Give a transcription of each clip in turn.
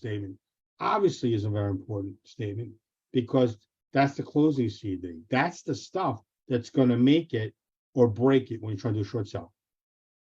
statement obviously is a very important statement because that's the closing CD. That's the stuff that's going to make it or break it when you're trying to do a short sale.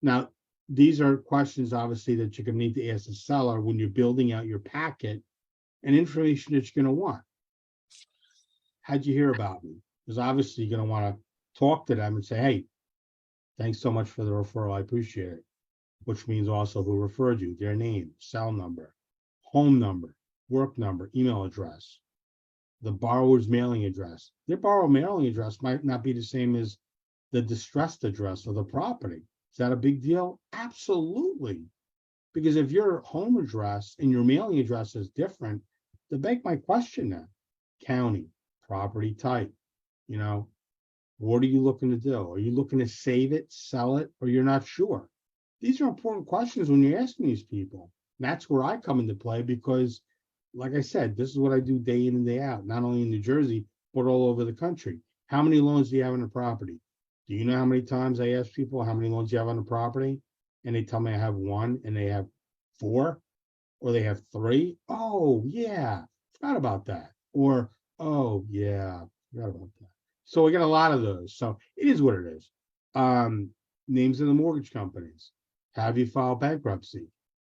Now, these are questions obviously that you're going to need to ask the seller when you're building out your packet and information that you're going to want. How'd you hear about me? Because obviously you're going to want to talk to them and say, hey, thanks so much for the referral. I appreciate it. Which means also who referred you, their name, cell number, home number, work number, email address, the borrower's mailing address. Their borrower mailing address might not be the same as the distressed address of the property. Is that a big deal? Absolutely. Because if your home address and your mailing address is different, the bank might question that. County, property type, what are you looking to do? Are you looking to save it, sell it, or you're not sure? These are important questions when you're asking these people. And that's where I come into play because, like I said, this is what I do day in and day out, not only in New Jersey, but all over the country. How many loans do you have on the property? Do you know how many times I ask people how many loans you have on the property? And they tell me I have one and they have 4 or they have 3. Oh, yeah, forgot about that. Or, oh, yeah, forgot about that. So we get a lot of those. So it is what it is. Names of the mortgage companies. Have you filed bankruptcy?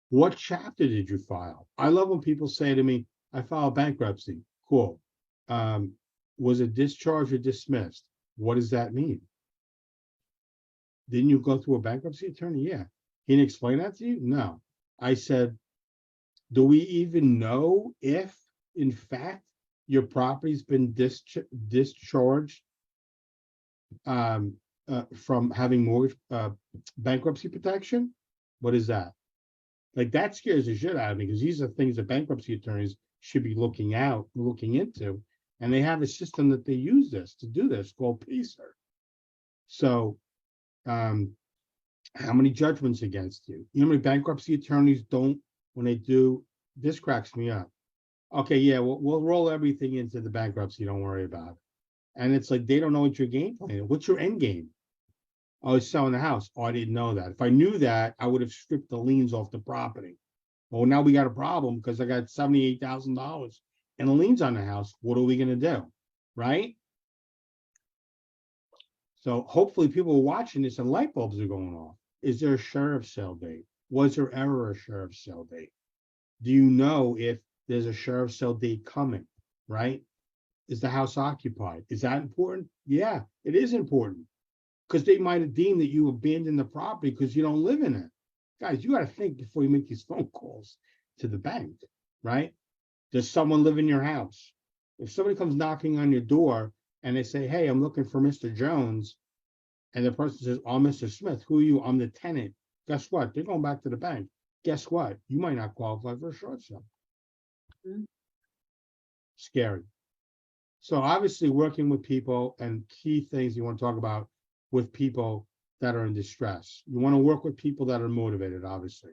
What chapter did you file? I love when people say to me, I filed bankruptcy. Cool. Was it discharged or dismissed? What does that mean? Didn't you go through a bankruptcy attorney? Yeah. He didn't explain that to you? No. I said, do we even know if, in fact, your property's been discharged from having mortgage bankruptcy protection? What is that? Like that scares the shit out of me because these are things that bankruptcy attorneys should be looking into, and they have a system that they use to do this called PACER. So, how many judgments against you? You know how many bankruptcy attorneys don't when they do? This cracks me up. Okay, yeah, we'll roll everything into the bankruptcy. Don't worry about it. And it's like they don't know what your game plan is. What's your end game? Oh, it's selling the house. Oh, I didn't know that. If I knew that, I would have stripped the liens off the property. Well, now we got a problem because I got $78,000 and the liens on the house. What are we going to do? Right? So hopefully people are watching this and light bulbs are going off. Is there a sheriff's sale date? Was there ever a sheriff's sale date? Do you know if there's a sheriff's sale date coming? Right? Is the house occupied? Is that important? Yeah, it is important. Because they might have deemed that you abandoned the property because you don't live in it. Guys, you got to think before you make these phone calls to the bank, right? Does someone live in your house? If somebody comes knocking on your door and they say, hey, I'm looking for Mr. Jones, and the person says, oh, Mr. Smith, who are you? I'm the tenant. Guess what? They're going back to the bank. Guess what? You might not qualify for a short sale. Mm-hmm. Scary. So obviously working with people and key things you want to talk about with people that are in distress. You want to work with people that are motivated, obviously.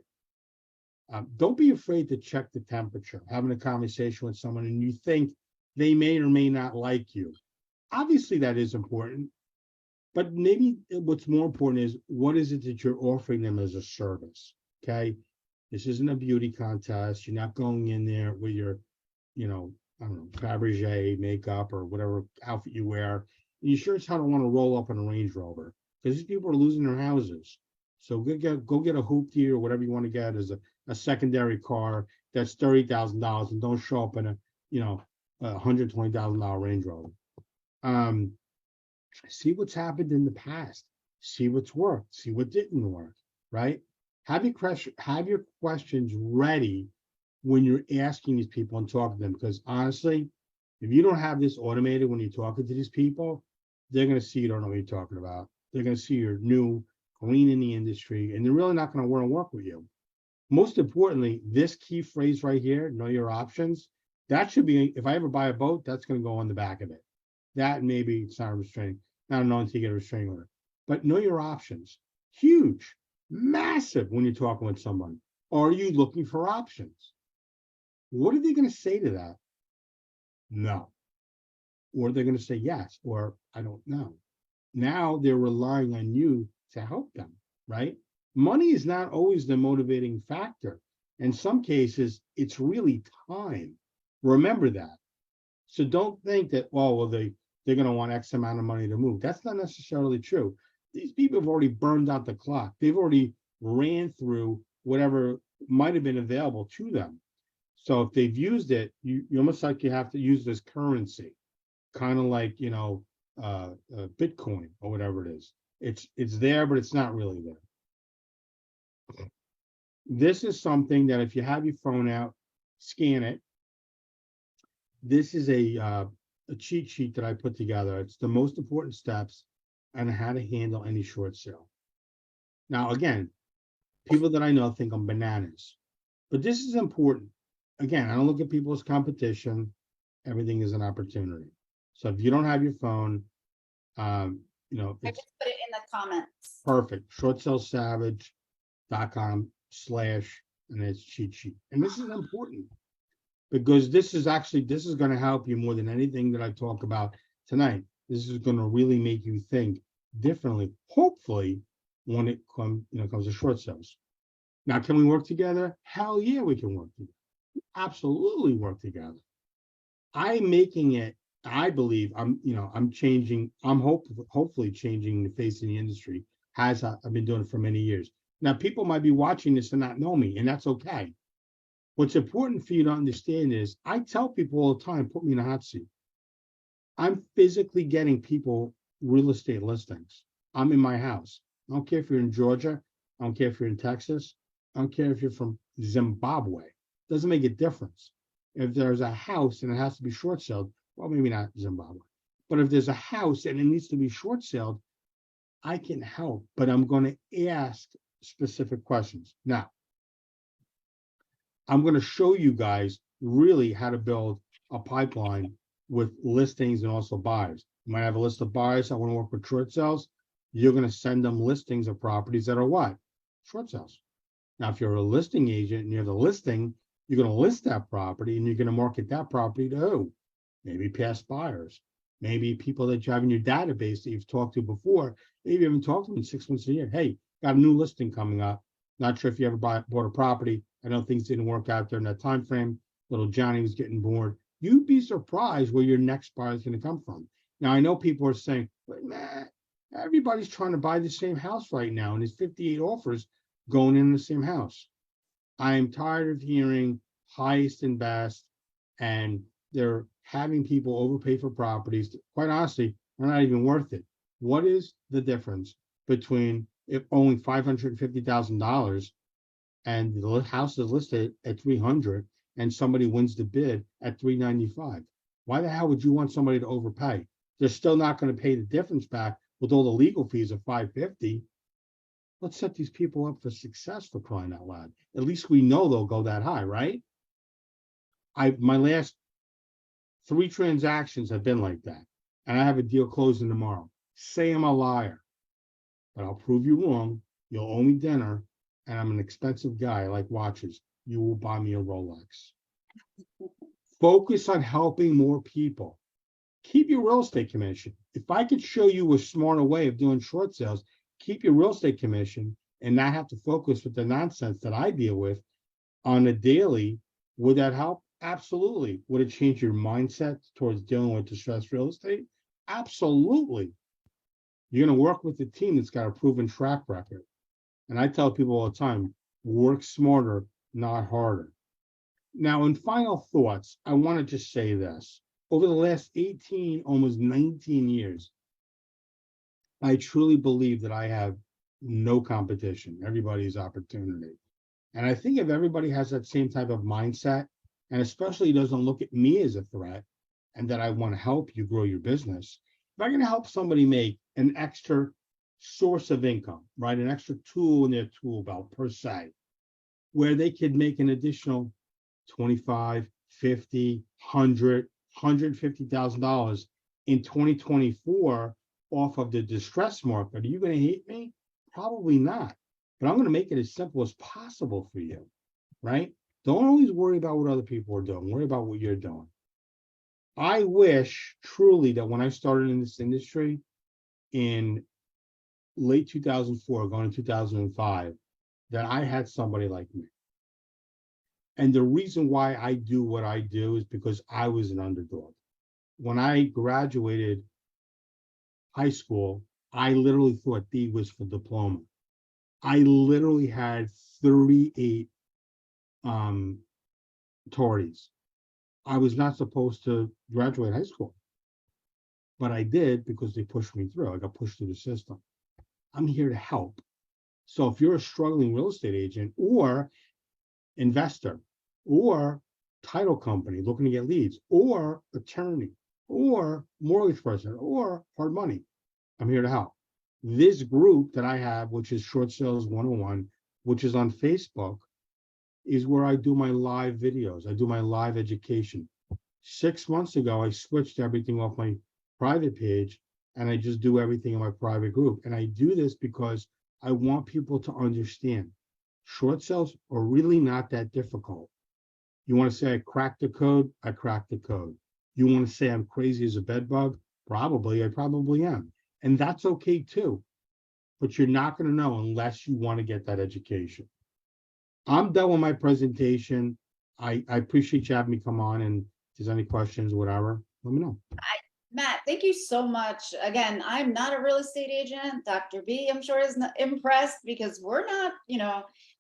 Don't be afraid to check the temperature, having a conversation with someone and you think they may or may not like you. Obviously, that is important. But maybe what's more important is what is it that you're offering them as a service, okay? This isn't a beauty contest. You're not going in there with your, I don't know, Fabergé makeup or whatever outfit you wear. You sure as hell don't want to roll up in a Range Rover because these people are losing their houses. So go get a hoopty or whatever you want to get as a secondary car that's $30,000 and don't show up in a $120,000 Range Rover. See what's happened in the past. See what's worked. See what didn't work. Right? Have your questions ready when you're asking these people and talking to them. Because honestly, if you don't have this automated when you're talking to these people, they're going to see you don't know what you're talking about. They're going to see you're new, green in the industry, and they're really not going to want to work with you. Most importantly, this key phrase right here, know your options, that should be, if I ever buy a boat, that's going to go on the back of it. That maybe it's not a restraining, not known to get a restraining order. But know your options. Huge, massive when you're talking with someone. Are you looking for options? What are they going to say to that? No. Or they're going to say yes, or I don't know. Now they're relying on you to help them, right? Money is not always the motivating factor. In some cases, it's really time. Remember that. So don't think that, oh, well, they're going to want X amount of money to move. That's not necessarily true. These people have already burned out the clock. They've already ran through whatever might have been available to them. So if they've used it, you almost like you have to use this currency, kind of like, Bitcoin or whatever it is. It's there, but it's not really there. This is something that if you have your phone out, scan it. This is a cheat sheet that I put together. It's the most important steps on how to handle any short sale. Now, again, people that I know think I'm bananas, but this is important. Again, I don't look at people as competition. Everything is an opportunity. So if you don't have your phone, I it's just put it in the comments. perfect. Shortsellsavage.com/ and it's cheat sheet. And this is important because this is going to help you more than anything that I talk about tonight. This is going to really make you think differently, hopefully, when it comes to short sales. Now, can we work together? Hell yeah, we can work together. Absolutely work together. I'm making it, I believe I'm changing, I'm hopefully changing the face of the industry, as I've been doing it for many years. Now, people might be watching this and not know me, and that's okay. What's important for you to understand is I tell people all the time, put me in a hot seat. I'm physically getting people real estate listings. I'm in my house. I don't care if you're in Georgia. I don't care if you're in Texas. I don't care if you're from Zimbabwe. Doesn't make a difference. If there's a house and it has to be short sold, well, maybe not Zimbabwe. But if there's a house and it needs to be short sold, I can help, but I'm going to ask specific questions. Now, I'm going to show you guys really how to build a pipeline with listings and also buyers. You might have a list of buyers. I want to work with short sales. You're going to send them listings of properties that are what? Short sales. Now, if you're a listing agent and you have the listing, you're going to list that property and you're going to market that property to who? Maybe past buyers, maybe people that you have in your database that you've talked to before. Maybe you haven't talked to them in 6 months a year. Hey, got a new listing coming up. Not sure if you ever bought a property. I know things didn't work out during that time frame. Little Johnny was getting bored. You'd be surprised where your next buyer is going to come from. Now, I know people are saying, but man, everybody's trying to buy the same house right now, and there's 58 offers going in the same house. I am tired of hearing highest and best, and they're having people overpay for properties. Quite honestly, they're not even worth it. What is the difference between if only $550,000 and the house is listed at 300 and somebody wins the bid at 395? Why the hell would you want somebody to overpay? They're still not going to pay the difference back with all the legal fees of 550. Let's set these people up for success, for crying out loud. At least we know they'll go that high, right? My last 3 transactions have been like that, and I have a deal closing tomorrow. Say I'm a liar, but I'll prove you wrong. You'll owe me dinner, and I'm an expensive guy. I like watches. You will buy me a Rolex. Focus on helping more people. Keep your real estate commission. If I could show you a smarter way of doing short sales, keep your real estate commission and not have to focus with the nonsense that I deal with on a daily, would that help? Absolutely. Would it change your mindset towards dealing with distressed real estate? Absolutely. You're going to work with a team that's got a proven track record. And I tell people all the time, work smarter, not harder. Now, in final thoughts, I want to just say this. Over the last 18, almost 19 years, I truly believe that I have no competition. Everybody's opportunity. And I think if everybody has that same type of mindset, and especially doesn't look at me as a threat and that I want to help you grow your business, if I'm going to help somebody make an extra source of income, right? An extra tool in their tool belt per se, where they could make an additional 25, 50, 100, $150,000 in 2024 off of the distress market. Are you going to hate me? Probably not. But I'm going to make it as simple as possible for you, right? Don't always worry about what other people are doing. Worry about what you're doing. I wish truly that when I started in this industry in late 2004, going to 2005, that I had somebody like me. And the reason why I do what I do is because I was an underdog. When I graduated high school, I literally thought D was for diploma. I literally had 38 Tories. I was not supposed to graduate high school, but I did because they pushed me through. I got pushed through the system. I'm here to help. So if you're a struggling real estate agent or investor or title company looking to get leads or attorney or mortgage person or hard money, I'm here to help. This group that I have, which is Short Sales 101, which is on Facebook, is where I do my live videos. I do my live education. 6 months ago, I switched everything off my private page and I just do everything in my private group. And I do this because I want people to understand short sales are really not that difficult. You want to say I cracked the code? I cracked the code. You want to say I'm crazy as a bed bug? Probably, I probably am. And that's okay too. But you're not going to know unless you want to get that education. I'm done with my presentation. I appreciate you having me come on, and if there's any questions or whatever, let me know. Matt, thank you so much. Again, I'm not a real estate agent. Dr. B, I'm sure, is not impressed because we're not,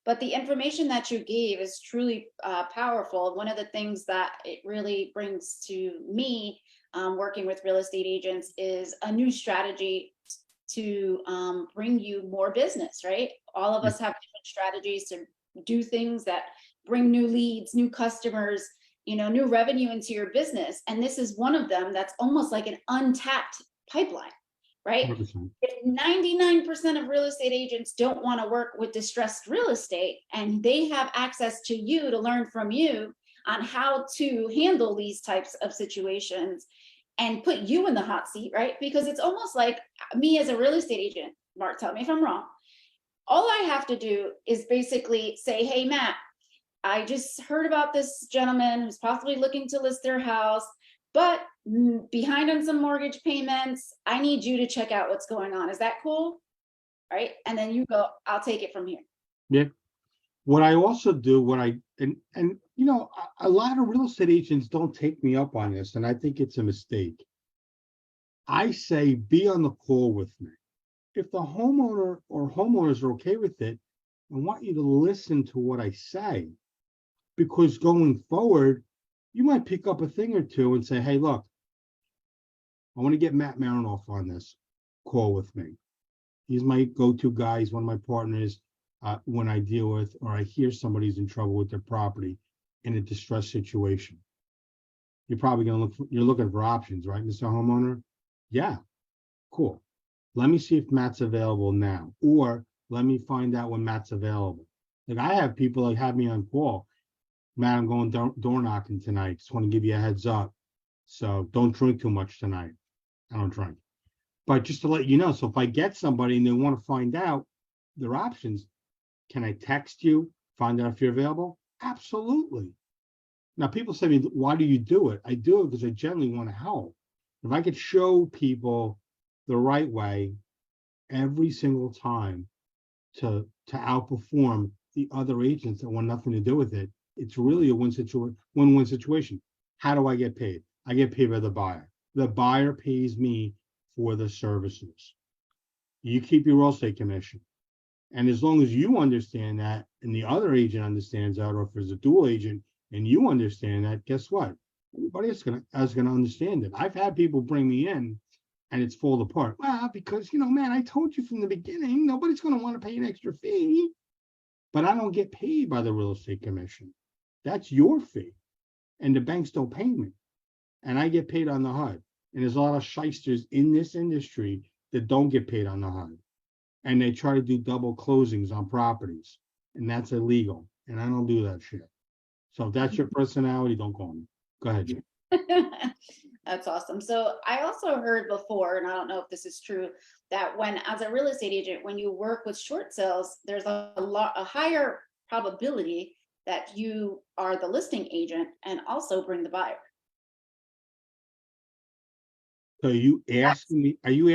but the information that you gave is truly powerful. One of the things that it really brings to me working with real estate agents is a new strategy to bring you more business, right? All of us have different strategies to do things that bring new leads, new customers, new revenue into your business. And this is one of them that's almost like an untapped pipeline, right? 100%. If 99% of real estate agents don't want to work with distressed real estate and they have access to you to learn from you on how to handle these types of situations and put you in the hot seat, right? Because it's almost like me as a real estate agent, Mark, tell me if I'm wrong. All I have to do is basically say, hey, Matt, I just heard about this gentleman who's possibly looking to list their house, but behind on some mortgage payments. I need you to check out what's going on. Is that cool? Right? And then you go, I'll take it from here. Yeah. What I also do, a lot of real estate agents don't take me up on this, and I think it's a mistake. I say, be on the call with me. If the homeowner or homeowners are okay with it, I want you to listen to what I say, because going forward, you might pick up a thing or two and say, hey, look, I want to get Matt Merenoff on this call with me. He's my go-to guy. He's one of my partners when I deal with, or I hear somebody's in trouble with their property in a distressed situation. You're probably going to you're looking for options, right, Mr. Homeowner? Yeah, cool. Let me see if Matt's available now, or let me find out when Matt's available. Like, I have people that have me on call. Matt, I'm going door knocking tonight. Just want to give you a heads up. So don't drink too much tonight. I don't drink. But just to let you know, so if I get somebody and they want to find out their options, can I text you, find out if you're available? Absolutely. Now, people say to me, why do you do it? I do it because I genuinely want to help. If I could show people the right way every single time to outperform the other agents that want nothing to do with it, it's really a win-win situation. How do I get paid? I get paid by the buyer. The buyer pays me for the services. You keep your real estate commission. And as long as you understand that and the other agent understands that, or if there's a dual agent and you understand that, guess what? Everybody else is gonna understand it. I've had people bring me in and it's fallen apart. Well, because, man, I told you from the beginning, nobody's going to want to pay an extra fee. But I don't get paid by the real estate commission. That's your fee. And the banks don't pay me. And I get paid on the HUD. And there's a lot of shysters in this industry that don't get paid on the HUD. And they try to do double closings on properties. And that's illegal. And I don't do that shit. So if that's your personality, don't call me. Go ahead, Jim. That's awesome. So I also heard before, and I don't know if this is true, that as a real estate agent, when you work with short sales, there's a higher probability that you are the listing agent and also bring the buyer. So are you